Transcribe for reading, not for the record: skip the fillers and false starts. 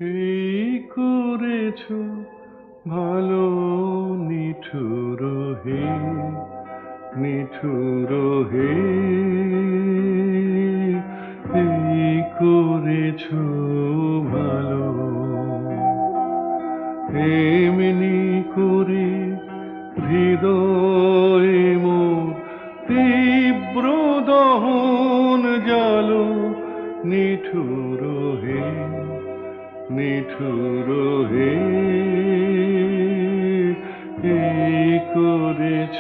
এই করেছ ভালো, নিঠুর হে, নিঠুর হে। এই করেছ ভালো, এমনি করে হৃদয়ে মোর তীব্র দহন জালো, নিঠুর হে, নিঠুর হে। এই করেছ